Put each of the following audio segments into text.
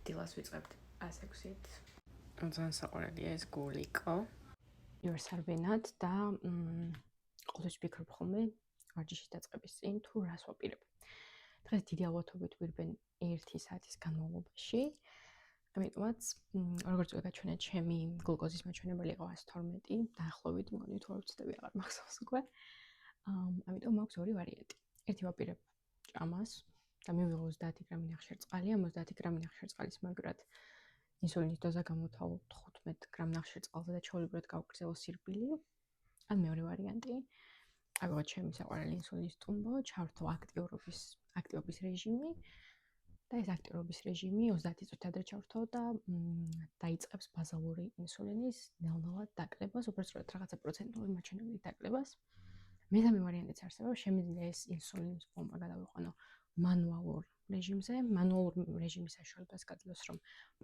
დილას ვიწყებთ 106-ით. ძალიან საყვარელია ეს გულიკო. იორსარბენად და ყოველთვის ვფიქრობ ხოლმე ვარჯიშის დაწყების წინ თუ რას ვაპირებ. დღეს დიდი ალბათობით ვირბენ 1 საათის განმავლობაში. ამიტომაც, როგორც ვიგაჩვენეთ, ჩემი გლუკოზის მაჩვენებელი იყო 112, დაახლოებით, მგონი თუ არ ვცდები, აღარ მახსოვს უკვე. ამიტომ მაქვს ორი ვარიანტი. ერთი ვაპირებ ჭამას და მივიღო 30 გრამი ნახშირწყალი, ამ 30 გრამი ნახშირწყალის მაგრად ინსულინის დოზა გამოვთავო 15 გრამ ნახშირწყალზე და ჩაოლებრად გავგრძელო სირბილი. ან მეორე ვარიანტი, ავიღოთ ჩემი საყვარელი ინსულინის ტუმბო, ჩავრთო აქტივობის რეჟიმი და ეს აქტივობის რეჟიმი 30 წუთით ადრე ჩავრთო და დაიწყებს ბაზალური ინსულინის ნელ-ნელა დაკლებას, უბრალოდ რაღაცა პროცენტული მაჩვენებლით დაკლებას. მესამე ვარიანტიც არსებობს, შემიძლია ეს ინსულინის პომპა გადავიყვანო მანუალურ რეჟიმზე. მანუალურ რეჟიმის საშუალებას გაძლევს, რომ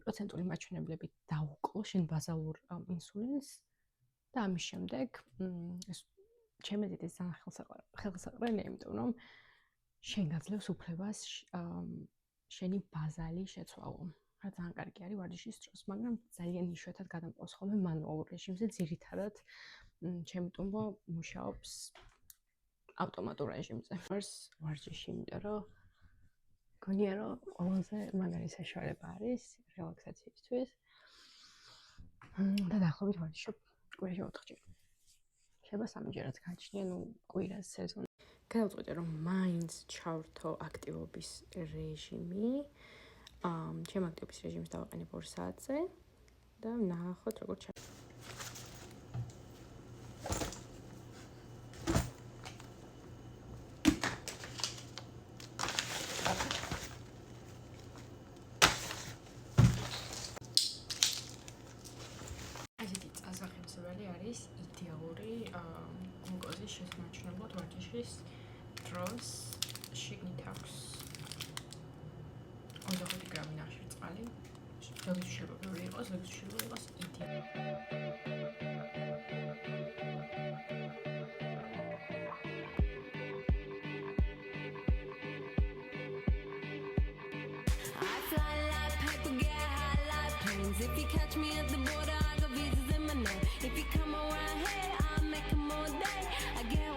პროცენტული მაჩვენებლებით დაუკლო შენ ბაზალურ ინსულინს და ამის შემდეგ ეს ჩემი აზრით ეს ძალიან ხელსაყრელია, იმიტომ რომ შენ გაძლევს უფლებას შენი ბაზალი შეცვალო. რა ძალიან კარგი არის ვარჯიშის დროს, მაგრამ ძალიან იშვიათად გადამყავს ხოლმე მანუალურ რეჟიმზე, ძირითადად ჩემი ტუმბო მუშაობს ავტომატურ რეჟიმზე. ვარჯიში, იმიტომ რომ გონია რომ ყველაზე მაგარი საშუალება არის რელაქსაციისთვის. და დაახლოებით ვარჯიშობ კვირაში 4-ჯერ. შეიძლება 3-ჯერაც გაჩნია, კვირას სეზონი. გადავწყვიტე რომ მაინც ჩავრთო აქტივობის რეჟიმი. ჩემ აქტივობის რეჟიმს დავაყენებ 2 საათზე და ნახოთ როგორ არის იდეალური გლუკოზის შესამჩნევად ვარჯიშის დროს შიგნით აქვს 25 გრამი ნახშირწყალი. ზოგადად შეიძლება ბევრი იყოს, ზოგადად შეიძლება იყოს იდეალური. If you catch me at the border, I got visas in my name. If you come around here, I'll make them all day. I get